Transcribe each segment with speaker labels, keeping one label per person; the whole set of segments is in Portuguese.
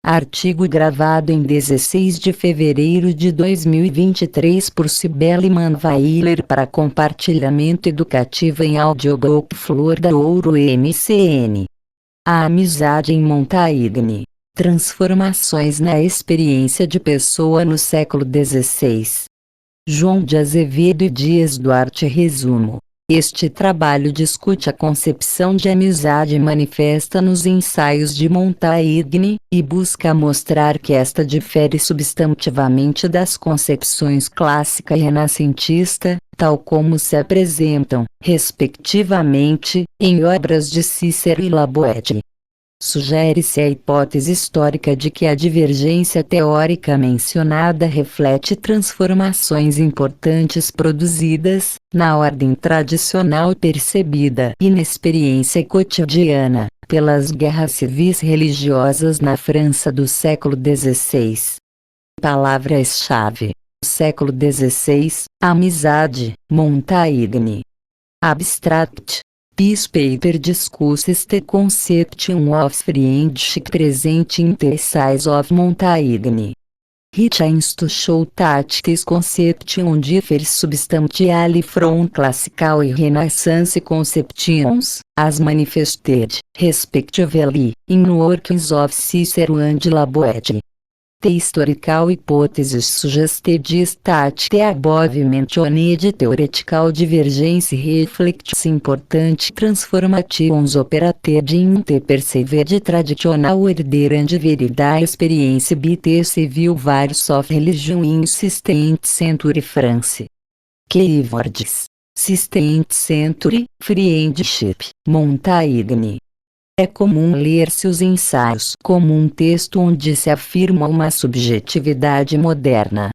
Speaker 1: Artigo gravado em 16 de fevereiro de 2023 por Cibele Manweiler para compartilhamento educativo em Audiobook Flor da Ouro MCN. A amizade em Montaigne. Transformações na experiência de pessoa no século XVI. João de Azevedo e Dias Duarte. Resumo. Este trabalho discute a concepção de amizade manifesta nos ensaios de Montaigne, e busca mostrar que esta difere substantivamente das concepções clássica e renascentista, tal como se apresentam, respectivamente, em obras de Cícero e Laboede. Sugere-se a hipótese histórica de que a divergência teórica mencionada reflete transformações importantes produzidas, na ordem tradicional percebida e na experiência cotidiana, pelas guerras civis religiosas na França do século XVI. Palavras-chave: século XVI, amizade, Montaigne. Abstract. Peace Paper discusses the conception of friendship present in the essays of Montaigne. It aims to show that this conception differs substantially from classical and Renaissance conceptions, as manifested, respectively, in works of Cicero and Laboede. The historical hypothesis suggested is that the above-mentioned theoretical divergence reflects important transformations operated in the perceived traditional order and varied experience by the civil various of religion in 16th century France. Keywords: 16th century, friendship, Montaigne. É comum ler-se os ensaios como um texto onde se afirma uma subjetividade moderna.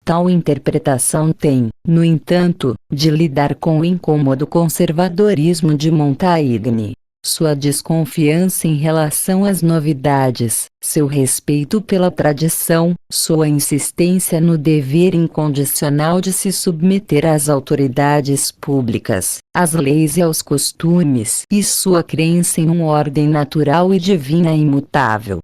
Speaker 1: Tal interpretação tem, no entanto, de lidar com o incômodo conservadorismo de Montaigne, sua desconfiança em relação às novidades, seu respeito pela tradição, sua insistência no dever incondicional de se submeter às autoridades públicas, às leis e aos costumes, e sua crença em uma ordem natural e divina imutável.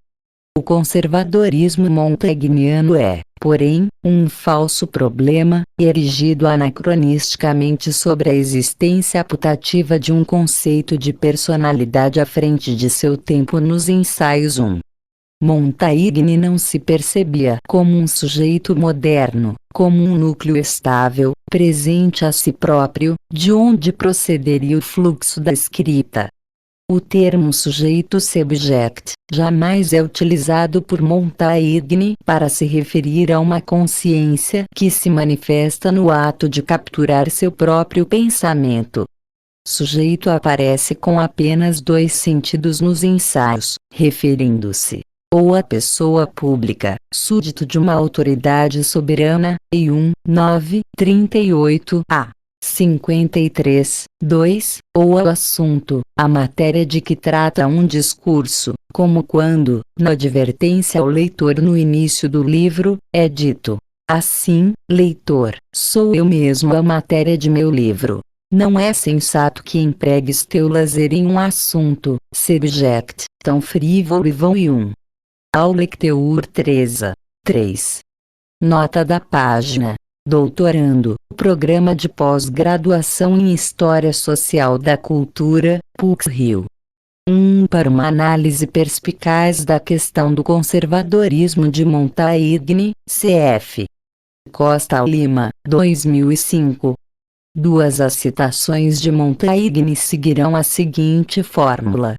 Speaker 1: O conservadorismo montaigniano é, porém, um falso problema, erigido anacronisticamente sobre a existência putativa de um conceito de personalidade à frente de seu tempo nos ensaios 1. Montaigne não se percebia como um sujeito moderno, como um núcleo estável, presente a si próprio, de onde procederia o fluxo da escrita. O termo sujeito-subject jamais é utilizado por Montaigne para se referir a uma consciência que se manifesta no ato de capturar seu próprio pensamento. Sujeito aparece com apenas dois sentidos nos ensaios, referindo-se ou a pessoa pública, súdito de uma autoridade soberana, e 38a. 53, 2, ou ao assunto, a matéria de que trata um discurso, como quando, na advertência ao leitor no início do livro, é dito: assim, leitor, sou eu mesmo a matéria de meu livro. Não é sensato que empregues teu lazer em um assunto, subject, tão frívolo e vão e ao lecteur 3. Nota da página. Doutorando, Programa de Pós-Graduação em História Social da Cultura, PUC-Rio. Para uma análise perspicaz da questão do conservadorismo de Montaigne, cf. Costa Lima, 2005. As citações de Montaigne seguirão a seguinte fórmula.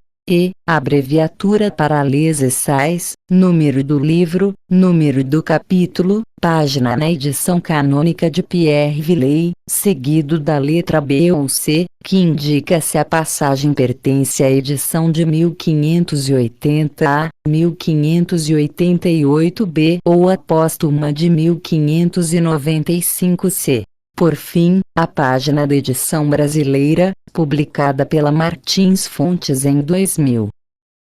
Speaker 1: Abreviatura para les essays, número do livro, número do capítulo, página na edição canônica de Pierre Villey, seguido da letra B ou C, que indica se a passagem pertence à edição de 1580A, 1588B ou a póstuma de 1595C. Por fim, a página da edição brasileira, publicada pela Martins Fontes em 2000.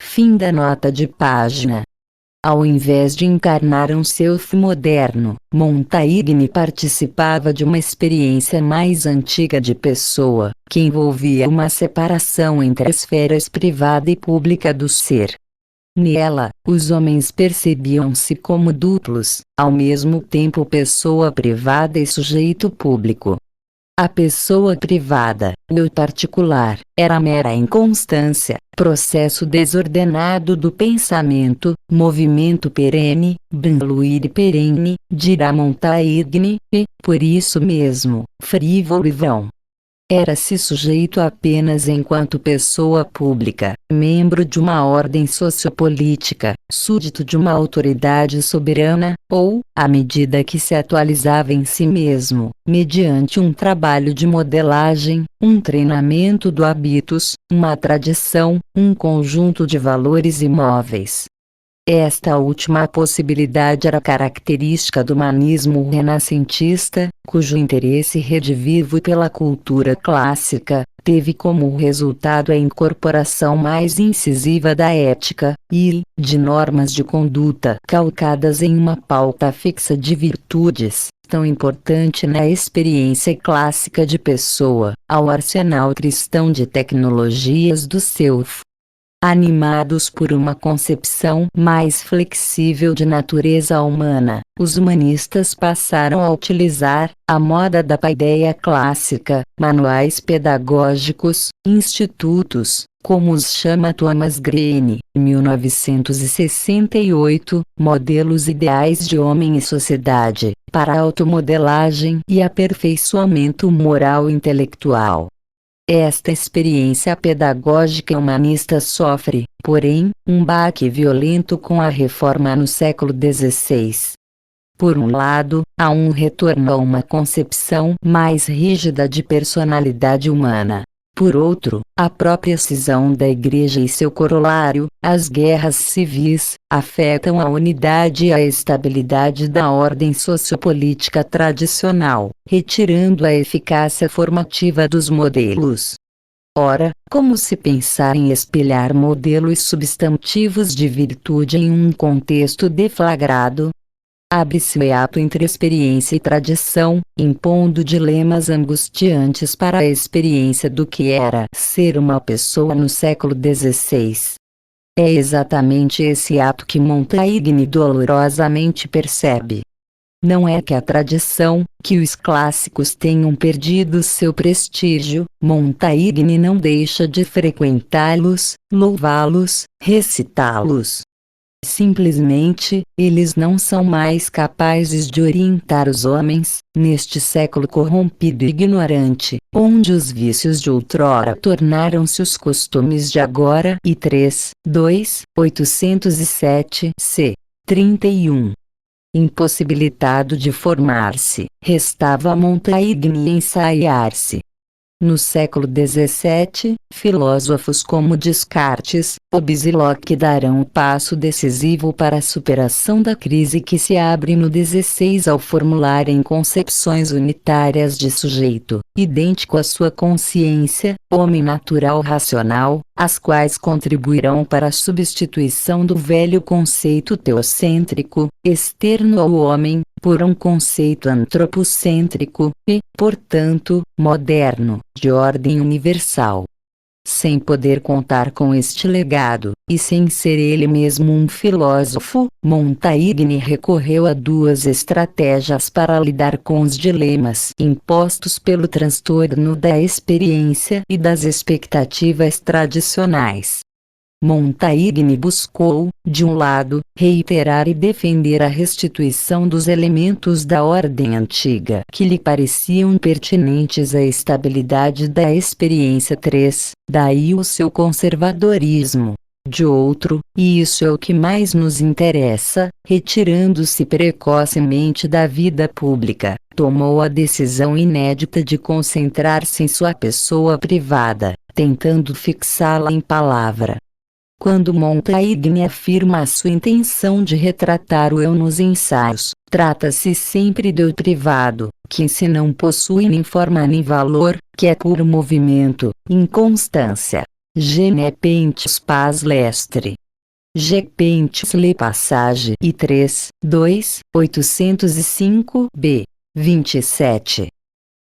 Speaker 1: Fim da nota de página. Ao invés de encarnar um self moderno, Montaigne participava de uma experiência mais antiga de pessoa, que envolvia uma separação entre as esferas privada e pública do ser. Nela, os homens percebiam-se como duplos, ao mesmo tempo pessoa privada e sujeito público. A pessoa privada, o eu particular, era mera inconstância, processo desordenado do pensamento, movimento perene, banluir perenne, dirá Montaigne, e, por isso mesmo, frívolo e vão. Era-se sujeito apenas enquanto pessoa pública, membro de uma ordem sociopolítica, súdito de uma autoridade soberana, ou, à medida que se atualizava em si mesmo, mediante um trabalho de modelagem, um treinamento do habitus, uma tradição, um conjunto de valores imóveis. Esta última possibilidade era característica do humanismo renascentista, cujo interesse redivivo pela cultura clássica teve como resultado a incorporação mais incisiva da ética, e, de normas de conduta calcadas em uma pauta fixa de virtudes, tão importante na experiência clássica de pessoa, ao arsenal cristão de tecnologias do self. Animados por uma concepção mais flexível de natureza humana, os humanistas passaram a utilizar, à moda da paideia clássica, manuais pedagógicos, institutos, como os chama Thomas Green, 1968, modelos ideais de homem e sociedade, para automodelagem e aperfeiçoamento moral e intelectual. Esta experiência pedagógica humanista sofre, porém, um baque violento com a reforma no século XVI. Por um lado, há um retorno a uma concepção mais rígida de personalidade humana. Por outro, a própria cisão da Igreja e seu corolário, as guerras civis, afetam a unidade e a estabilidade da ordem sociopolítica tradicional, retirando a eficácia formativa dos modelos. Ora, como se pensar em espelhar modelos substantivos de virtude em um contexto deflagrado? Abre-se o hiato entre experiência e tradição, impondo dilemas angustiantes para a experiência do que era ser uma pessoa no século XVI. É exatamente esse ato que Montaigne dolorosamente percebe. Não é que a tradição, que os clássicos tenham perdido seu prestígio, Montaigne não deixa de frequentá-los, louvá-los, recitá-los. Simplesmente, eles não são mais capazes de orientar os homens, neste século corrompido e ignorante, onde os vícios de outrora tornaram-se os costumes de agora. E 807 c. 31. Impossibilitado de formar-se, restava a Montaigne ensaiar-se. No século XVII, filósofos como Descartes, Hobbes e Locke darão o passo decisivo para a superação da crise que se abre no XVI ao formularem concepções unitárias de sujeito, idêntico à sua consciência, homem natural racional, as quais contribuirão para a substituição do velho conceito teocêntrico, externo ao homem, por um conceito antropocêntrico, e, portanto, moderno, de ordem universal. Sem poder contar com este legado, e sem ser ele mesmo um filósofo, Montaigne recorreu a duas estratégias para lidar com os dilemas impostos pelo transtorno da experiência e das expectativas tradicionais. Montaigne buscou, de um lado, reiterar e defender a restituição dos elementos da ordem antiga que lhe pareciam pertinentes à estabilidade da experiência. Daí o seu conservadorismo. De outro, e isso é o que mais nos interessa, retirando-se precocemente da vida pública, tomou a decisão inédita de concentrar-se em sua pessoa privada, tentando fixá-la em palavra. Quando Montaigne afirma a sua intenção de retratar o eu nos ensaios, trata-se sempre do eu privado, que se não possui nem forma nem valor, que é puro movimento, inconstância. Je ne pense pas l'être. Je pense le passage. E 805 b. 27.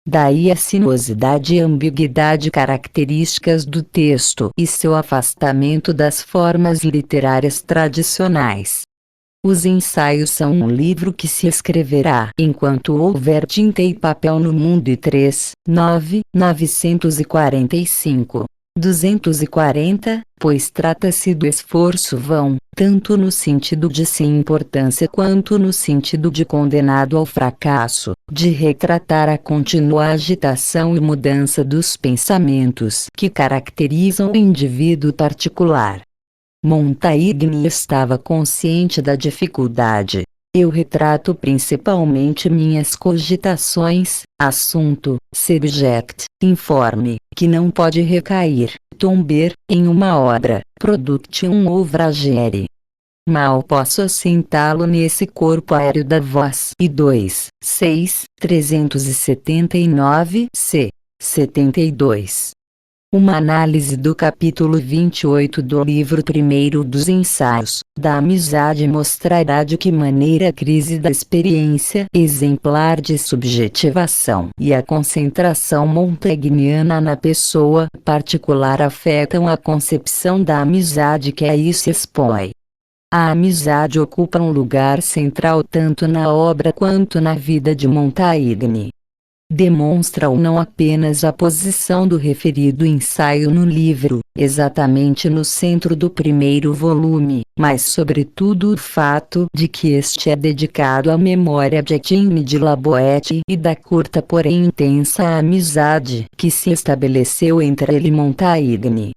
Speaker 1: Daí a sinuosidade e ambiguidade características do texto e seu afastamento das formas literárias tradicionais. Os ensaios são um livro que se escreverá enquanto houver tinta e papel no mundo. E 945. 240, pois trata-se do esforço vão, tanto no sentido de sem importância quanto no sentido de condenado ao fracasso, de retratar a contínua agitação e mudança dos pensamentos que caracterizam o indivíduo particular. Montaigne estava consciente da dificuldade. Eu retrato principalmente minhas cogitações, assunto, subject, informe, que não pode recair, tomber, em uma obra, production ou vragere. Mal posso assentá-lo nesse corpo aéreo da voz. E 379 c. 72. Uma análise do capítulo 28 do livro primeiro dos Ensaios da Amizade mostrará de que maneira a crise da experiência exemplar de subjetivação e a concentração montaigniana na pessoa particular afetam a concepção da amizade que aí se expõe. A amizade ocupa um lugar central tanto na obra quanto na vida de Montaigne. Demonstra-o não apenas a posição do referido ensaio no livro, exatamente no centro do primeiro volume, mas sobretudo o fato de que este é dedicado à memória de Etienne de La Boétie e da curta porém intensa amizade que se estabeleceu entre ele e Montaigne.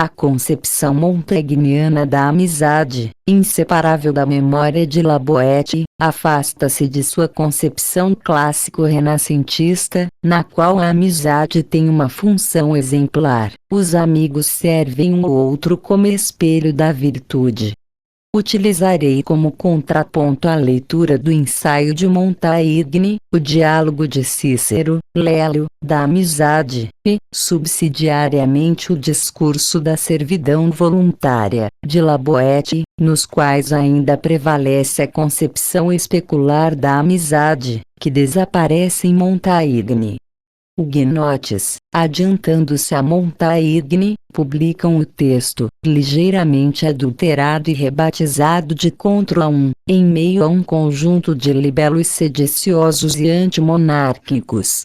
Speaker 1: A concepção montaigniana da amizade, inseparável da memória de La Boétie, afasta-se de sua concepção clássico-renascentista, na qual a amizade tem uma função exemplar. Os amigos servem um ao outro como espelho da virtude. Utilizarei como contraponto a leitura do ensaio de Montaigne, o diálogo de Cícero, Lélio, da amizade, e, subsidiariamente o discurso da servidão voluntária, de La Boétie, nos quais ainda prevalece a concepção especular da amizade, que desaparece em Montaigne. Huguenotes, adiantando-se a Montaigne, publicam o texto, ligeiramente adulterado e rebatizado de Contra um, em meio a um conjunto de libelos sediciosos e antimonárquicos.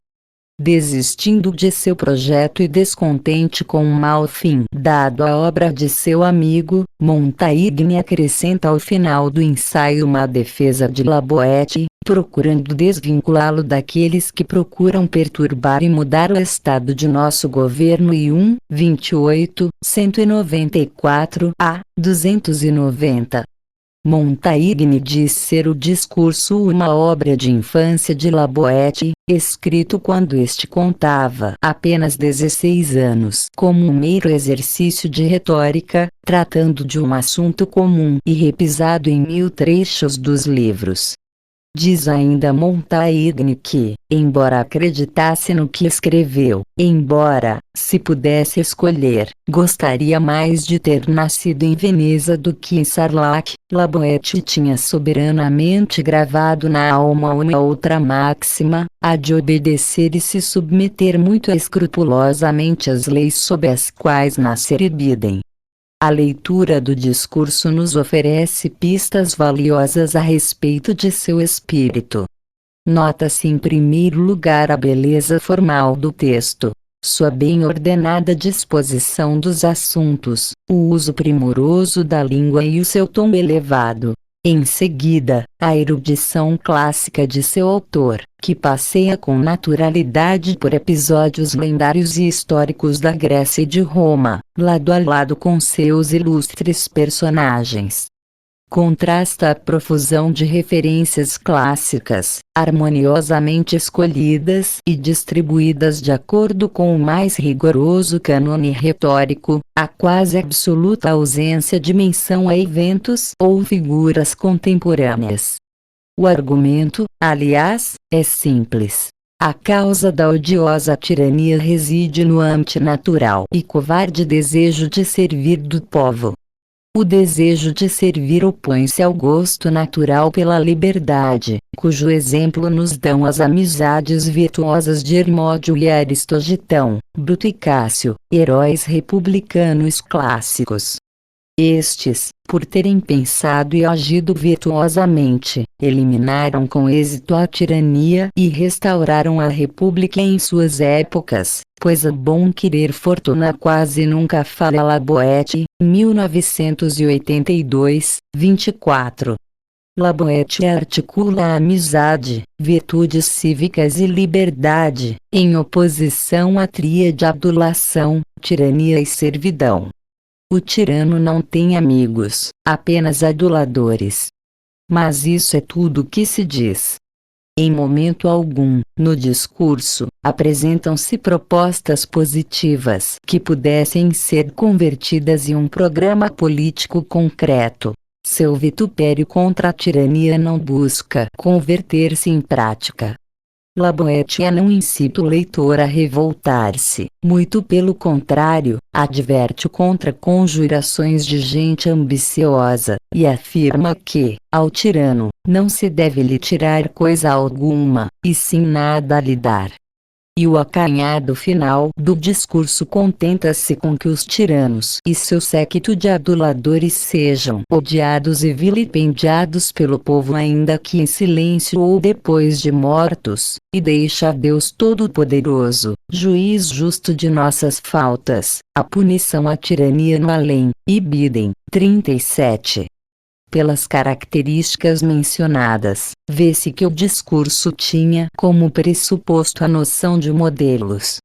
Speaker 1: Desistindo de seu projeto e descontente com o mau fim dado à obra de seu amigo, Montaigne acrescenta ao final do ensaio uma defesa de La Boétie, procurando desvinculá-lo daqueles que procuram perturbar e mudar o estado de nosso governo. E 28, 194 a 290. Montaigne diz ser o discurso uma obra de infância de La Boétie, escrito quando este contava apenas 16 anos, como um mero exercício de retórica, tratando de um assunto comum e repisado em 1000 trechos dos livros. Diz ainda Montaigne que, embora acreditasse no que escreveu, embora, se pudesse escolher, gostaria mais de ter nascido em Veneza do que em Sarlac, La Boétie tinha soberanamente gravado na alma uma outra máxima, a de obedecer e se submeter muito escrupulosamente às leis sob as quais nascer e bidem. A leitura do discurso nos oferece pistas valiosas a respeito de seu espírito. Nota-se em primeiro lugar a beleza formal do texto, sua bem ordenada disposição dos assuntos, o uso primoroso da língua e o seu tom elevado. Em seguida, a erudição clássica de seu autor, que passeia com naturalidade por episódios lendários e históricos da Grécia e de Roma, lado a lado com seus ilustres personagens. Contrasta a profusão de referências clássicas, harmoniosamente escolhidas e distribuídas de acordo com o mais rigoroso cânone retórico, a quase absoluta ausência de menção a eventos ou figuras contemporâneas. O argumento, aliás, é simples. A causa da odiosa tirania reside no antinatural e covarde desejo de servir do povo. O desejo de servir opõe-se ao gosto natural pela liberdade, cujo exemplo nos dão as amizades virtuosas de Hermódio e Aristogitão, Bruto e Cássio, heróis republicanos clássicos. Estes, por terem pensado e agido virtuosamente, eliminaram com êxito a tirania e restauraram a república em suas épocas, pois a bom querer fortuna quase nunca falha. Laboete, 1982, 24. Laboete articula a amizade, virtudes cívicas e liberdade, em oposição à tríade adulação, tirania e servidão. O tirano não tem amigos, apenas aduladores. Mas isso é tudo o que se diz. Em momento algum, no discurso, apresentam-se propostas positivas que pudessem ser convertidas em um programa político concreto. Seu vitupério contra a tirania não busca converter-se em prática. Laboete não incita o leitor a revoltar-se, muito pelo contrário, adverte contra conjurações de gente ambiciosa, e afirma que, ao tirano, não se deve lhe tirar coisa alguma, e sim nada a lhe dar. E o acanhado final do discurso contenta-se com que os tiranos e seu séquito de aduladores sejam odiados e vilipendiados pelo povo, ainda que em silêncio ou depois de mortos, e deixa a Deus Todo-Poderoso, juiz justo de nossas faltas, a punição à tirania no além. Ibidem, 37. Pelas características mencionadas, vê-se que o discurso tinha como pressuposto a noção de modelos.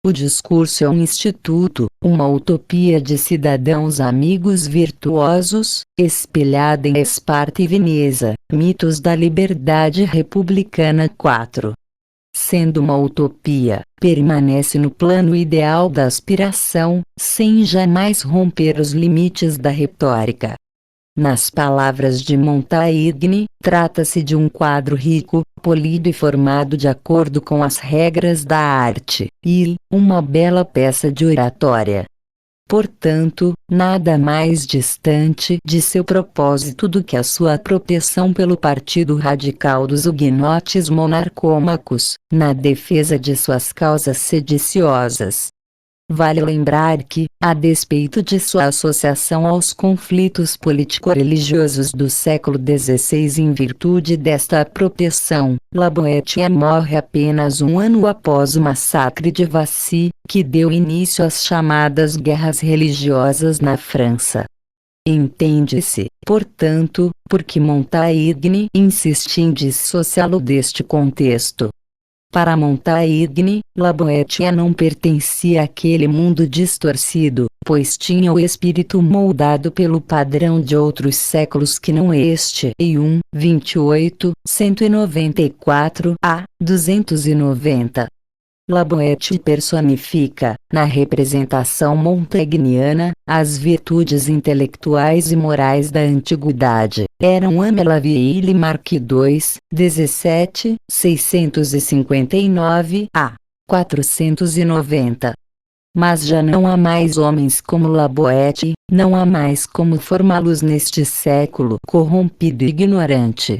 Speaker 1: O discurso é um instituto, uma utopia de cidadãos amigos virtuosos, espelhada em Esparta e Veneza, mitos da liberdade republicana. 4. Sendo uma utopia, permanece no plano ideal da aspiração, sem jamais romper os limites da retórica. Nas palavras de Montaigne, trata-se de um quadro rico, polido e formado de acordo com as regras da arte, e uma bela peça de oratória. Portanto, nada mais distante de seu propósito do que a sua apropriação pelo partido radical dos huguenotes monarcômacos, na defesa de suas causas sediciosas. Vale lembrar que, a despeito de sua associação aos conflitos político-religiosos do século XVI em virtude desta apropriação, Laboete morre apenas um ano após o massacre de Vassy, que deu início às chamadas guerras religiosas na França. Entende-se, portanto, porque Montaigne insiste em dissociá-lo deste contexto. Para Montaigne, Laboete não pertencia àquele mundo distorcido, pois tinha o espírito moldado pelo padrão de outros séculos que não este. E 28, 194 a 290. Laboete personifica, na representação montaigniana, as virtudes intelectuais e morais da antiguidade. Eram Amelaville Mark II, 17, 659 a 490. Mas já não há mais homens como Laboete, não há mais como formá-los neste século corrompido e ignorante.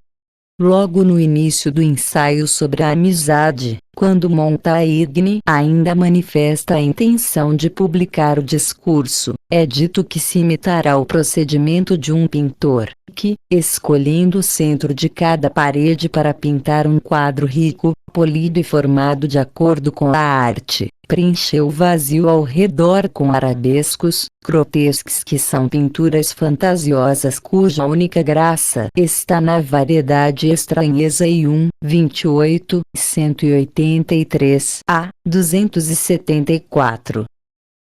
Speaker 1: Logo no início do ensaio sobre a amizade, quando Montaigne ainda manifesta a intenção de publicar o discurso, é dito que se imitará o procedimento de um pintor, que, escolhendo o centro de cada parede para pintar um quadro rico, polido e formado de acordo com a arte, preencheu o vazio ao redor com arabescos, grotesques, que são pinturas fantasiosas cuja única graça está na variedade e estranheza. E 28, 183 a 274.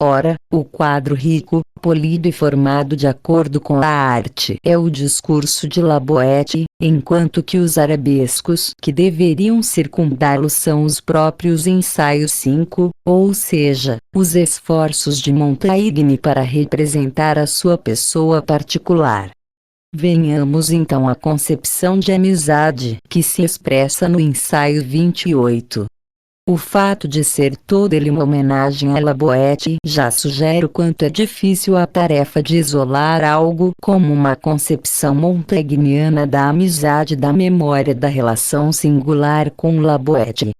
Speaker 1: Ora, o quadro rico, polido e formado de acordo com a arte é o discurso de Laboete, enquanto que os arabescos que deveriam circundá-lo são os próprios ensaios 5, ou seja, os esforços de Montaigne para representar a sua pessoa particular. Venhamos então à concepção de amizade que se expressa no ensaio 28. O fato de ser toda ele uma homenagem a Laboete já sugere o quanto é difícil a tarefa de isolar algo como uma concepção montaigne da amizade da memória da relação singular com Laboete.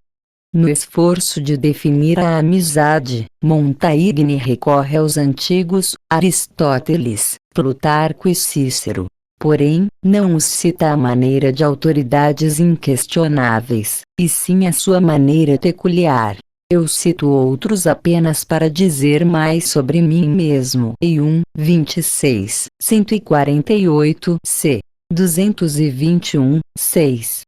Speaker 1: No esforço de definir a amizade, Montaigne recorre aos antigos Aristóteles, Plutarco e Cícero. Porém, não os cita à maneira de autoridades inquestionáveis, e sim à sua maneira peculiar. Eu cito outros apenas para dizer mais sobre mim mesmo. E 26, 148, c. 221, 6.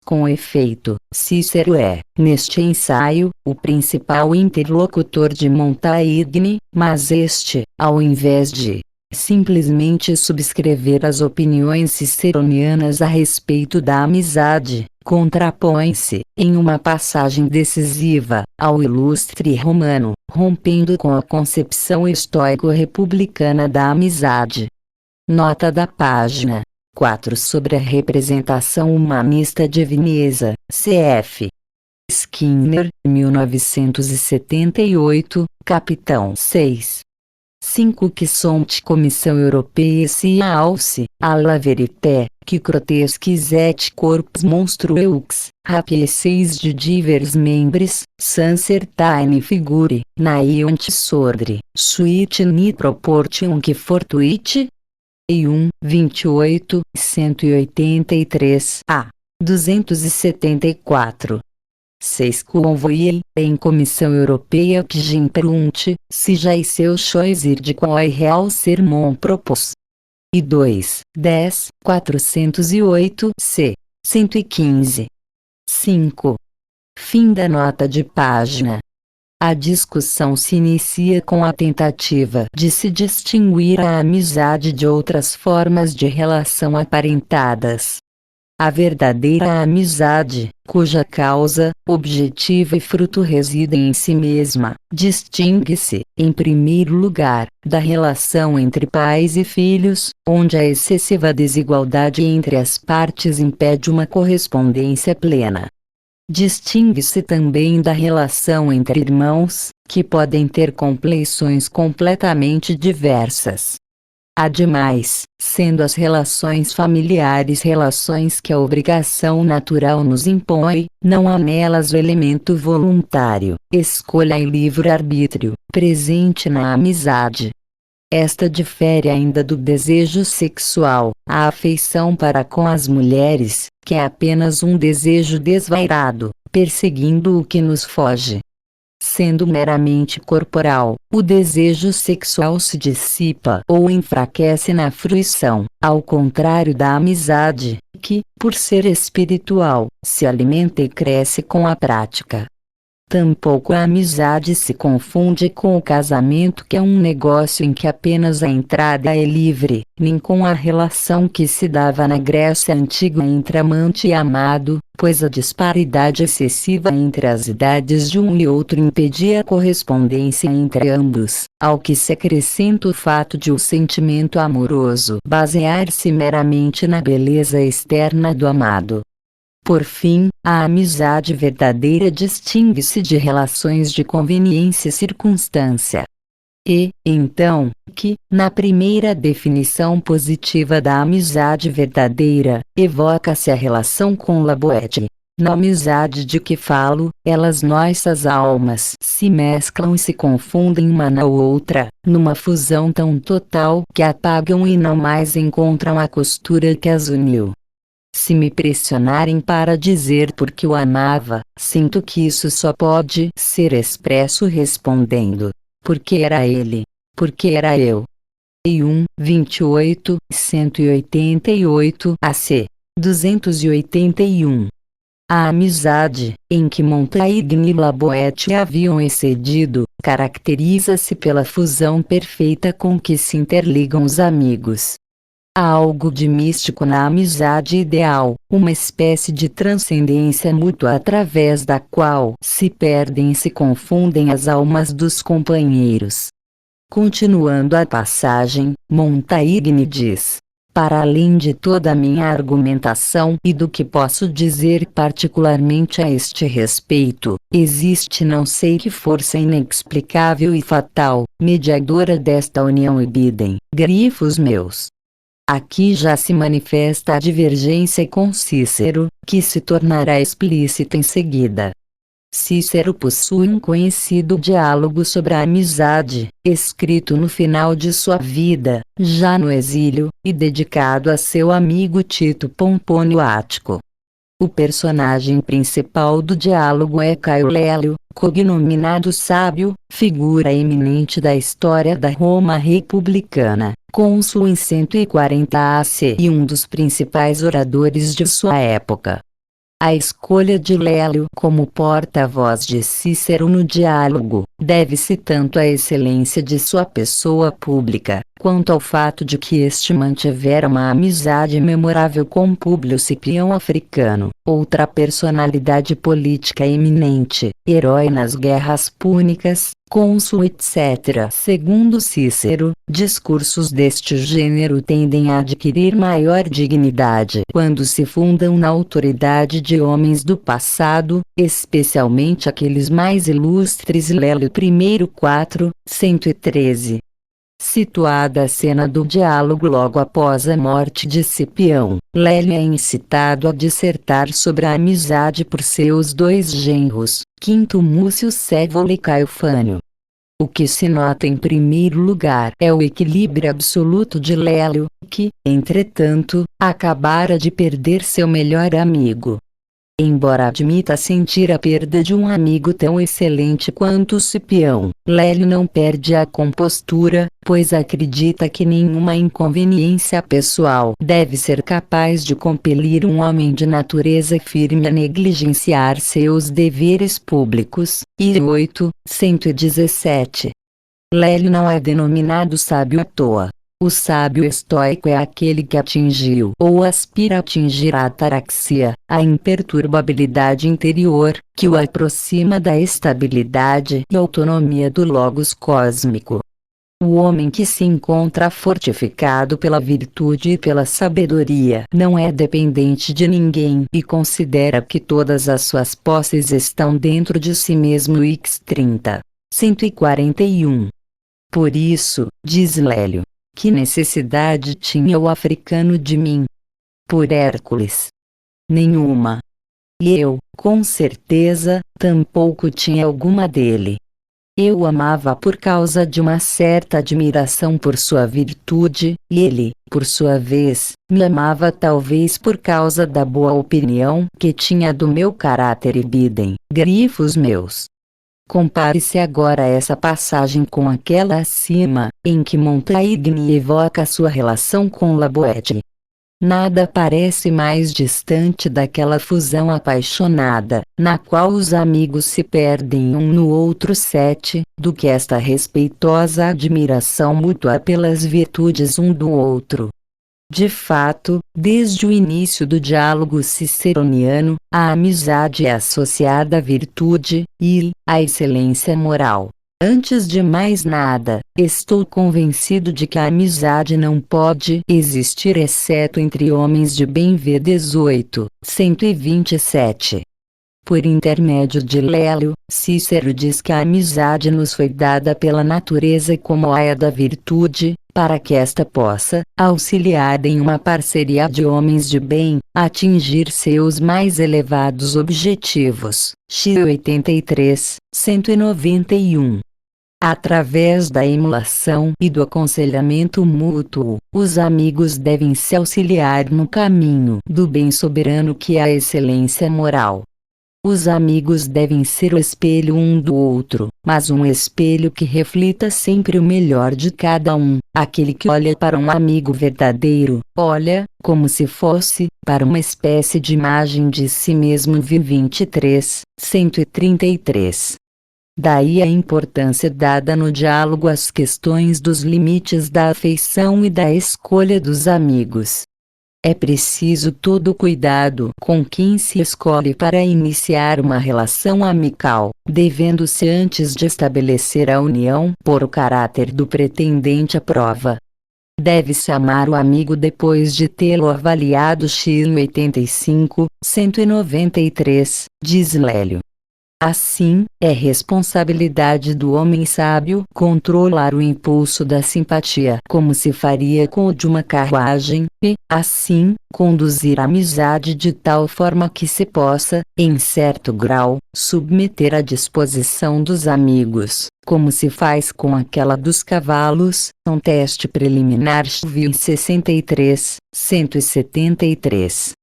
Speaker 1: Com efeito, Cícero é, neste ensaio, o principal interlocutor de Montaigne, mas este, ao invés de simplesmente subscrever as opiniões ciceronianas a respeito da amizade, contrapõe-se, em uma passagem decisiva, ao ilustre romano, rompendo com a concepção estoico-republicana da amizade. Nota da página 4 sobre a representação humanista de Veneza, cf. Skinner, 1978, capitão 6. 5 Que sont Comissão Europeia alce, à la vérité, que grotesques et corpus monstrueux, rapieceis de divers membres, sans certaine figure, naiunt sordre, suit ni proportion que fortuite? E 28, 183 a. 274. 6 Convoyei, em Comissão Europeia que jimperunt, se já e seu choisir de qual real sermão propôs. E 2, 10, 408 c. 115. 5. Fim da nota de página. A discussão se inicia com a tentativa de se distinguir a amizade de outras formas de relação aparentadas. A verdadeira amizade, cuja causa, objetivo e fruto residem em si mesma, distingue-se, em primeiro lugar, da relação entre pais e filhos, onde a excessiva desigualdade entre as partes impede uma correspondência plena. Distingue-se também da relação entre irmãos, que podem ter compleições completamente diversas. Ademais, sendo as relações familiares relações que a obrigação natural nos impõe, não há nelas o elemento voluntário, escolha e livre-arbítrio, presente na amizade. Esta difere ainda do desejo sexual, a afeição para com as mulheres, que é apenas um desejo desvairado, perseguindo o que nos foge. Sendo meramente corporal, o desejo sexual se dissipa ou enfraquece na fruição, ao contrário da amizade, que, por ser espiritual, se alimenta e cresce com a prática. Tampouco a amizade se confunde com o casamento, que é um negócio em que apenas a entrada é livre, nem com a relação que se dava na Grécia antiga entre amante e amado, pois a disparidade excessiva entre as idades de um e outro impedia a correspondência entre ambos, ao que se acrescenta o fato de o sentimento amoroso basear-se meramente na beleza externa do amado. Por fim, a amizade verdadeira distingue-se de relações de conveniência e circunstância. E, então, que, na primeira definição positiva da amizade verdadeira, evoca-se a relação com Laboete. Na amizade de que falo, elas nossas almas se mesclam e se confundem uma na outra, numa fusão tão total que apagam e não mais encontram a costura que as uniu. Se me pressionarem para dizer por que o amava, sinto que isso só pode ser expresso respondendo: porque era ele, porque era eu. E 28, 188 AC, 281. A amizade, em que Montaigne e Laboete haviam excedido, caracteriza-se pela fusão perfeita com que se interligam os amigos. Há algo de místico na amizade ideal, uma espécie de transcendência mútua através da qual se perdem e se confundem as almas dos companheiros. Continuando a passagem, Montaigne diz: para além de toda a minha argumentação e do que posso dizer particularmente a este respeito, existe não sei que força inexplicável e fatal, mediadora desta união e bidem, grifos meus. Aqui já se manifesta a divergência com Cícero, que se tornará explícita em seguida. Cícero possui um conhecido diálogo sobre a amizade, escrito no final de sua vida, já no exílio, e dedicado a seu amigo Tito Pompônio Ático. O personagem principal do diálogo é Caio Lélio, cognominado Sábio, figura eminente da história da Roma republicana, cônsul em 140 AC e um dos principais oradores de sua época. A escolha de Lélio como porta-voz de Cícero no diálogo deve-se tanto à excelência de sua pessoa pública, quanto ao fato de que este mantivera uma amizade memorável com Públio Cipião Africano, outra personalidade política eminente, herói nas guerras púnicas, cônsul etc. Segundo Cícero, discursos deste gênero tendem a adquirir maior dignidade quando se fundam na autoridade de homens do passado, especialmente aqueles mais ilustres. Lélio I 4, 113. Situada a cena do diálogo logo após a morte de Cipião, Lélio é incitado a dissertar sobre a amizade por seus dois genros, Quinto Múcio Sévolo e Caio Fânio. O que se nota em primeiro lugar é o equilíbrio absoluto de Lélio, que, entretanto, acabara de perder seu melhor amigo. Embora admita sentir a perda de um amigo tão excelente quanto Cipião, Lélio não perde a compostura, pois acredita que nenhuma inconveniência pessoal deve ser capaz de compelir um homem de natureza firme a negligenciar seus deveres públicos. E 8, 117. Lélio não é denominado sábio à toa. O sábio estoico é aquele que atingiu ou aspira a atingir a ataraxia, a imperturbabilidade interior, que o aproxima da estabilidade e autonomia do logos cósmico. O homem que se encontra fortificado pela virtude e pela sabedoria não é dependente de ninguém e considera que todas as suas posses estão dentro de si mesmo. X 30. 141. Por isso, diz Lélio, que necessidade tinha o africano de mim? Por Hércules? Nenhuma. E eu, com certeza, tampouco tinha alguma dele. Eu o amava por causa de uma certa admiração por sua virtude, e ele, por sua vez, me amava talvez por causa da boa opinião que tinha do meu caráter e bidem, grifos meus. Compare-se agora essa passagem com aquela acima, em que Montaigne evoca sua relação com Laboete. Nada parece mais distante daquela fusão apaixonada, na qual os amigos se perdem um no outro do que esta respeitosa admiração mútua pelas virtudes um do outro. De fato, desde o início do diálogo ciceroniano, a amizade é associada à virtude e à excelência moral. Antes de mais nada, estou convencido de que a amizade não pode existir exceto entre homens de bem. V 18, 127. Por intermédio de Lélio, Cícero diz que a amizade nos foi dada pela natureza como a é da virtude, para que esta possa, auxiliar em uma parceria de homens de bem, atingir seus mais elevados objetivos. X 83, 191. Através da emulação e do aconselhamento mútuo, os amigos devem se auxiliar no caminho do bem soberano que é a excelência moral. Os amigos devem ser o espelho um do outro, mas um espelho que reflita sempre o melhor de cada um. Aquele que olha para um amigo verdadeiro, olha, como se fosse, para uma espécie de imagem de si mesmo. V 23, 133. Daí a importância dada no diálogo às questões dos limites da afeição e da escolha dos amigos. É preciso todo cuidado com quem se escolhe para iniciar uma relação amical, devendo-se antes de estabelecer a união pôr o caráter do pretendente à prova. Deve-se amar o amigo depois de tê-lo avaliado x 85, 193, diz Lélio. Assim, é responsabilidade do homem sábio controlar o impulso da simpatia como se faria com o de uma carruagem, e, assim, conduzir a amizade de tal forma que se possa, em certo grau, submeter à disposição dos amigos, como se faz com aquela dos cavalos, um teste preliminar XVII 63, 173.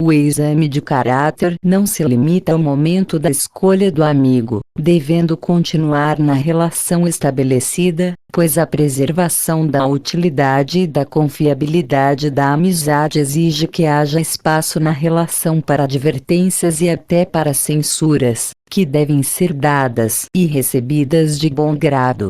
Speaker 1: O exame de caráter não se limita ao momento da escolha do amigo, devendo continuar na relação estabelecida, pois a preservação da utilidade e da confiabilidade da amizade exige que haja espaço na relação para advertências e até para censuras, que devem ser dadas e recebidas de bom grado.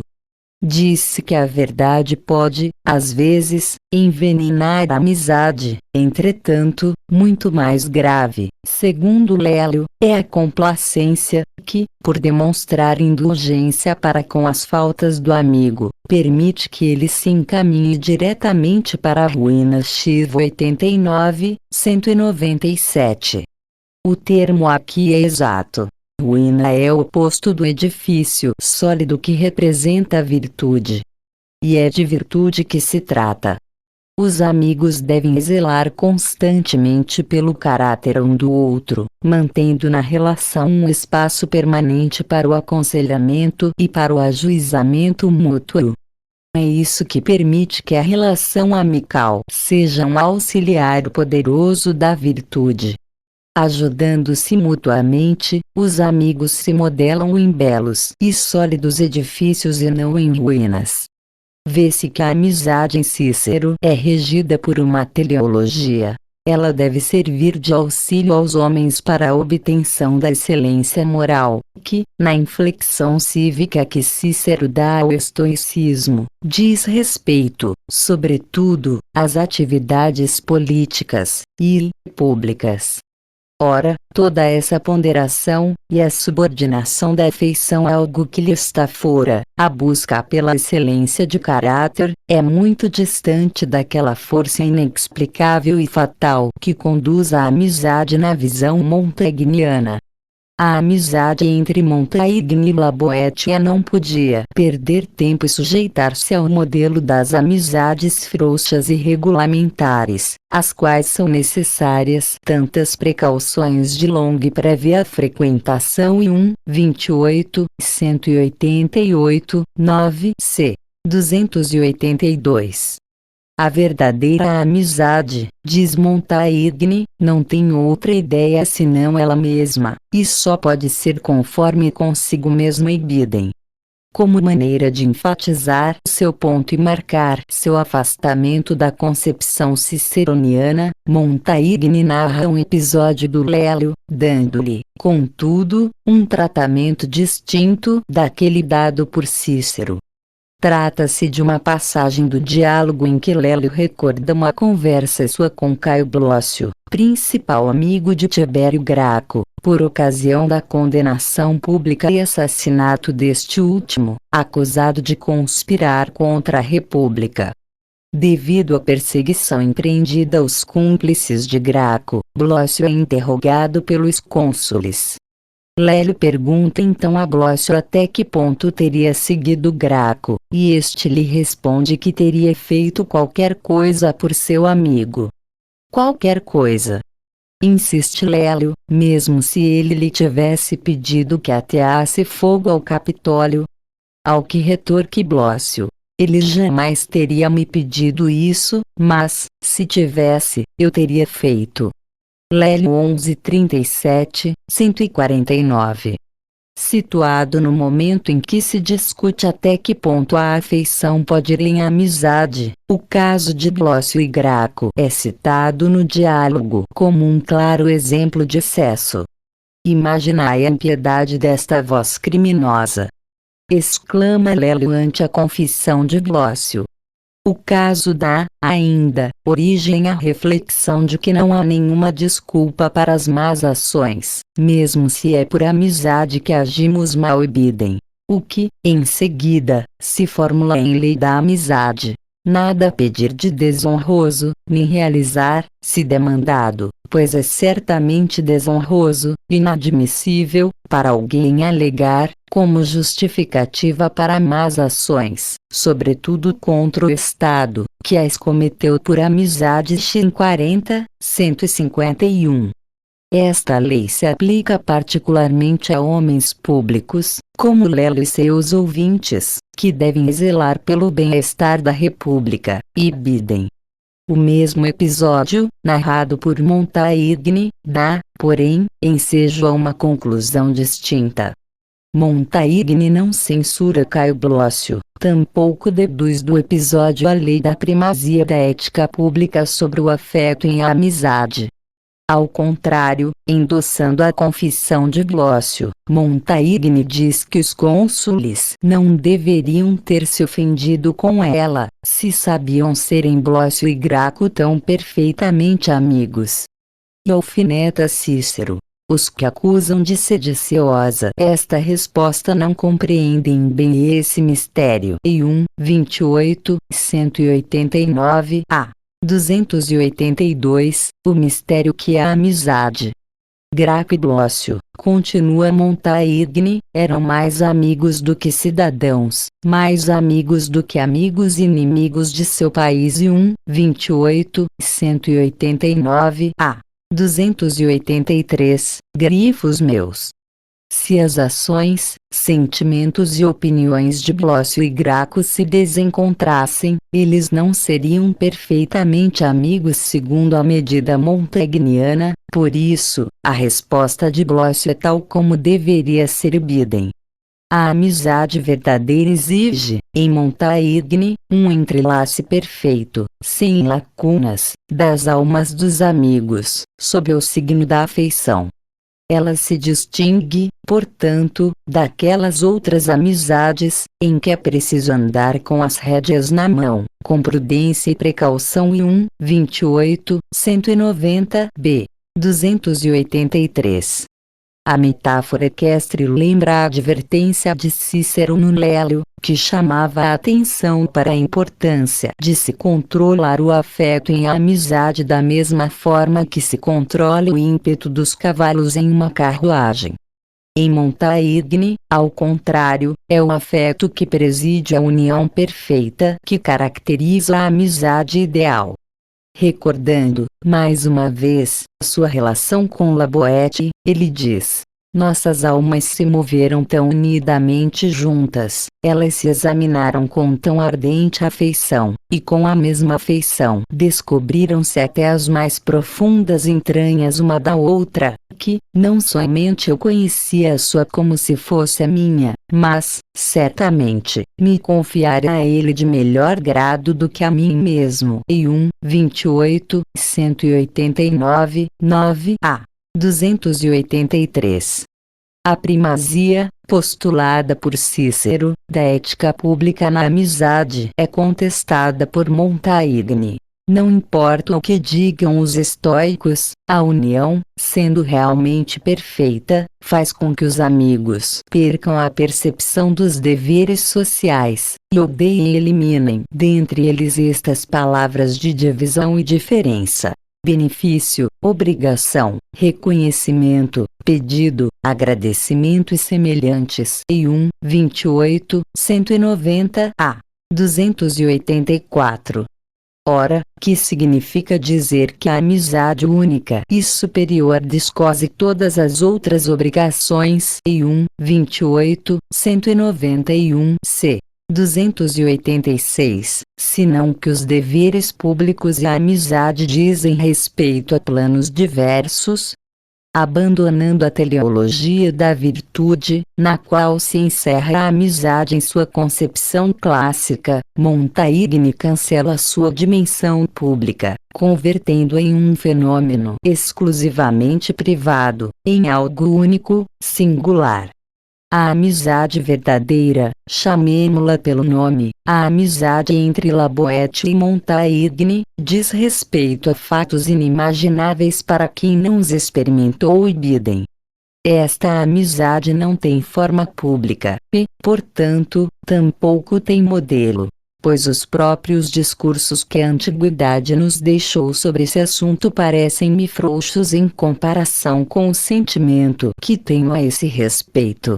Speaker 1: Disse que a verdade pode, às vezes, envenenar a amizade, entretanto, muito mais grave, segundo Lélio, é a complacência, que, por demonstrar indulgência para com as faltas do amigo, permite que ele se encaminhe diretamente para a ruína x 89, 197. O termo aqui é exato. Ruína é o oposto do edifício sólido que representa a virtude. E é de virtude que se trata. Os amigos devem zelar constantemente pelo caráter um do outro, mantendo na relação um espaço permanente para o aconselhamento e para o ajuizamento mútuo. É isso que permite que a relação amical seja um auxiliar poderoso da virtude. Ajudando-se mutuamente, os amigos se modelam em belos e sólidos edifícios e não em ruínas. Vê-se que a amizade em Cícero é regida por uma teleologia. Ela deve servir de auxílio aos homens para a obtenção da excelência moral, que, na inflexão cívica que Cícero dá ao estoicismo, diz respeito, sobretudo, às atividades políticas e públicas. Ora, toda essa ponderação, e a subordinação da afeição a algo que lhe está fora, a busca pela excelência de caráter, é muito distante daquela força inexplicável e fatal que conduz à amizade na visão montaigniana. A amizade entre Montaigne e La Boétie não podia perder tempo e sujeitar-se ao modelo das amizades frouxas e regulamentares, às quais são necessárias tantas precauções de longa e prévia frequentação e 28, 188, 9 c. 282. A verdadeira amizade, diz Montaigne, não tem outra ideia senão ela mesma, e só pode ser conforme consigo mesma e Biden. Como maneira de enfatizar seu ponto e marcar seu afastamento da concepção ciceroniana, Montaigne narra um episódio do Lélio, dando-lhe, contudo, um tratamento distinto daquele dado por Cícero. Trata-se de uma passagem do diálogo em que Lélio recorda uma conversa sua com Caio Blócio, principal amigo de Tibério Graco, por ocasião da condenação pública e assassinato deste último, acusado de conspirar contra a República. Devido à perseguição empreendida aos cúmplices de Graco, Blócio é interrogado pelos cônsules. Lélio pergunta então a Blócio até que ponto teria seguido Graco, e este lhe responde que teria feito qualquer coisa por seu amigo. Qualquer coisa. Insiste Lélio, mesmo se ele lhe tivesse pedido que ateasse fogo ao Capitólio. Ao que retorque Blócio: ele jamais teria me pedido isso, mas, se tivesse, eu teria feito. Lélio 1137, 149. Situado no momento em que se discute até que ponto a afeição pode ir em amizade, o caso de Blócio e Graco é citado no diálogo como um claro exemplo de excesso. Imaginai a impiedade desta voz criminosa! Exclama Lélio ante a confissão de Blócio. O caso dá, ainda, origem à reflexão de que não há nenhuma desculpa para as más ações, mesmo se é por amizade que agimos mal e Biden. O que, em seguida, se formula em lei da amizade. Nada a pedir de desonroso, nem realizar, se demandado, pois é certamente desonroso, inadmissível, para alguém alegar, como justificativa para más ações, sobretudo contra o Estado, que as cometeu por amizade. X 40, 151. Esta lei se aplica particularmente a homens públicos, como Lelo e seus ouvintes, que devem zelar pelo bem-estar da República, e Biden. O mesmo episódio, narrado por Montaigne, dá, porém, ensejo a uma conclusão distinta. Montaigne não censura Caio Blócio, tampouco deduz do episódio a lei da primazia da ética pública sobre o afeto e a amizade. Ao contrário, endossando a confissão de Blócio, Montaigne diz que os cônsules não deveriam ter se ofendido com ela, se sabiam serem Blócio e Graco tão perfeitamente amigos. E alfineta Cícero. Os que acusam de sediciosa esta resposta não compreendem bem esse mistério. E 28, 189 a. 282, o mistério que é a amizade. Graco e Blócio, continua Montaigne, eram mais amigos do que cidadãos, mais amigos do que amigos e inimigos de seu país. E 28, 189 a. 283, grifos meus. Se as ações, sentimentos e opiniões de Blócio e Graco se desencontrassem, eles não seriam perfeitamente amigos segundo a medida montaignana, por isso, a resposta de Blócio é tal como deveria ser Biden. A amizade verdadeira exige, em Montaigne, um entrelace perfeito, sem lacunas, das almas dos amigos, sob o signo da afeição. Ela se distingue, portanto, daquelas outras amizades, em que é preciso andar com as rédeas na mão, com prudência e precaução. E 28, 190 b. 283. A metáfora equestre lembra a advertência de Cícero no Lélio, que chamava a atenção para a importância de se controlar o afeto em amizade da mesma forma que se controla o ímpeto dos cavalos em uma carruagem. Em Montaigne, ao contrário, é o afeto que preside a união perfeita que caracteriza a amizade ideal. Recordando, mais uma vez, sua relação com Laboete, ele diz: nossas almas se moveram tão unidamente juntas, elas se examinaram com tão ardente afeição, e com a mesma afeição descobriram-se até as mais profundas entranhas uma da outra, que, não somente eu conhecia a sua como se fosse a minha, mas, certamente, me confiara a ele de melhor grado do que a mim mesmo. E 28, 189, 9 a. 283. A primazia, postulada por Cícero, da ética pública na amizade é contestada por Montaigne. Não importa o que digam os estoicos, a união, sendo realmente perfeita, faz com que os amigos percam a percepção dos deveres sociais, e odeiem e eliminem dentre eles estas palavras de divisão e diferença: benefício, obrigação, reconhecimento, pedido, agradecimento e semelhantes. E 28, 190 a. 284. Ora, que significa dizer que a amizade única e superior descose todas as outras obrigações. E 28, 191 c. 286, senão que os deveres públicos e a amizade dizem respeito a planos diversos? Abandonando a teleologia da virtude, na qual se encerra a amizade em sua concepção clássica, Montaigne cancela sua dimensão pública, convertendo-a em um fenômeno exclusivamente privado, em algo único, singular. A amizade verdadeira, chamemo-la pelo nome, a amizade entre Laboete e Montaigne, diz respeito a fatos inimagináveis para quem não os experimentou. E Biden. Esta amizade não tem forma pública, e, portanto, tampouco tem modelo. pois os próprios discursos que a antiguidade nos deixou sobre esse assunto parecem-me frouxos em comparação com o sentimento que tenho a esse respeito.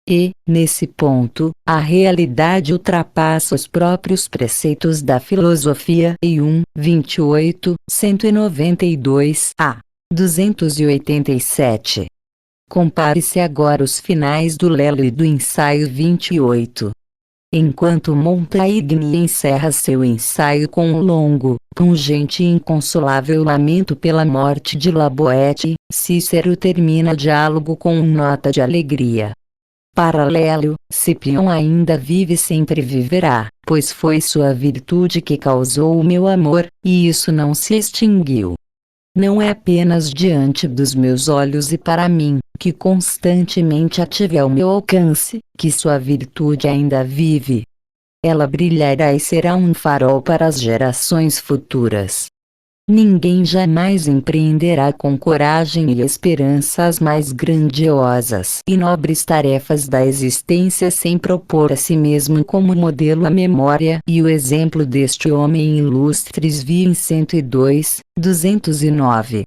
Speaker 1: E, nesse ponto, a realidade ultrapassa os próprios preceitos da filosofia. E 28, 192 a 287. Compare-se agora os finais do Lelo e do ensaio 28. Enquanto Montaigne encerra seu ensaio com um longo, pungente e inconsolável lamento pela morte de La Boétie, Cícero termina diálogo com uma nota de alegria. Paralelo, Cipião ainda vive e sempre viverá, pois foi sua virtude que causou o meu amor, e isso não se extinguiu. Não é apenas diante dos meus olhos e para mim, que constantemente a tive ao meu alcance, que sua virtude ainda vive. Ela brilhará e será um farol para as gerações futuras. Ninguém jamais empreenderá com coragem e esperança as mais grandiosas e nobres tarefas da existência sem propor a si mesmo como modelo a memória e o exemplo deste homem ilustre vi em 102, 209.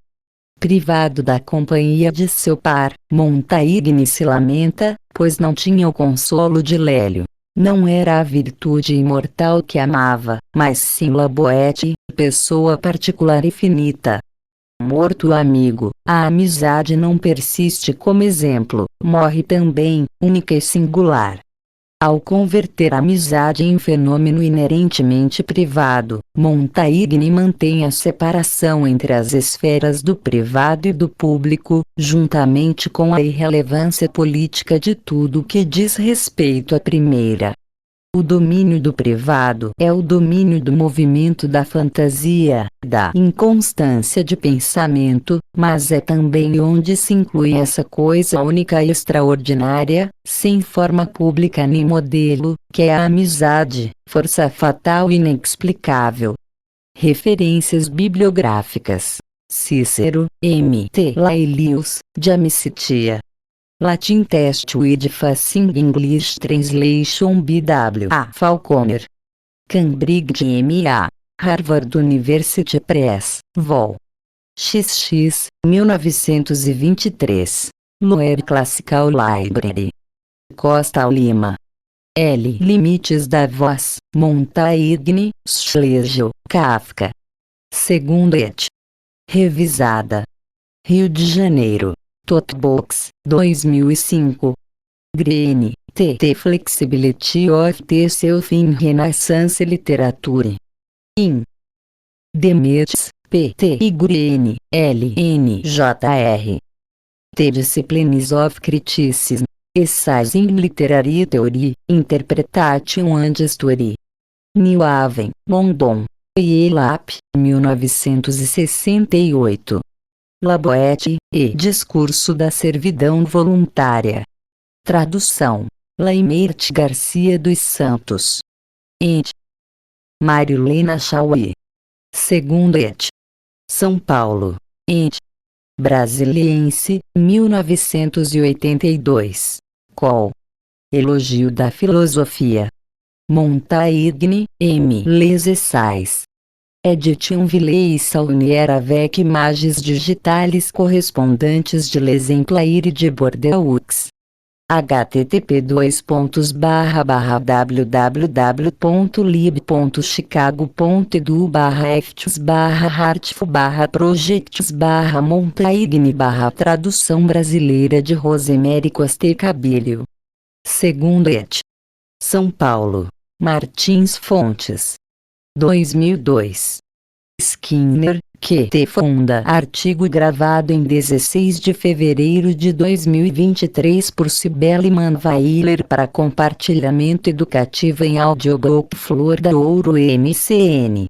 Speaker 1: Privado da companhia de seu par, Montaigne se lamenta, pois não tinha o consolo de Lélio. Não era a virtude imortal que amava, mas sim La Boétie, pessoa particular e finita. Morto o amigo, a amizade não persiste como exemplo, morre também, única e singular. Ao converter a amizade em fenômeno inerentemente privado, Montaigne mantém a separação entre as esferas do privado e do público, juntamente com a irrelevância política de tudo que diz respeito à primeira. O domínio do privado é o domínio do movimento da fantasia, da inconstância de pensamento, mas é também onde se inclui essa coisa única e extraordinária, sem forma pública nem modelo, que é a amizade, força fatal e inexplicável. Referências bibliográficas: Cícero, M.T. Laelius, de Amicitia. Latin Test with Facing English Translation B.W.A. Falconer. Cambridge M.A. Harvard University Press, Vol. XX, 1923. Loeb Classical Library. Costa Lima. L. Limites da Voz, Montaigne, Schlegel, Kafka. Segundo et. Revisada. Rio de Janeiro. Totbox, 2005. Green, T. Flexibility of the Self in Renaissance Literature. In. Demetrius, P.T. e Green, L.N.J.R. The Disciplines of Criticism, Essays in Literary Theory, Interpretation and History. New Haven, London. Yelap, 1968. La Boétie, e Discurso da Servidão Voluntária. Tradução: Laimert Garcia dos Santos. Ed. Marilena Chauí. Segundo et. São Paulo. Ed. Brasiliense, 1982. Col. Elogio da Filosofia. Montaigne, M. Les Essays. Edition Ville et Saunière avec images digitales correspondantes de l'exemplaire de Bordeaux. http://www.lib.chicago.edu/artifs/projects/montaigne/ Tradução brasileira de Rosemary Coster Cabilho. Segundo et. São Paulo. Martins Fontes. 2002. Skinner, Q.T. Fonda. Artigo gravado em 16 de fevereiro de 2023 por Cibele Manvailer para compartilhamento educativo em audiobook Flor da Ouro MCN.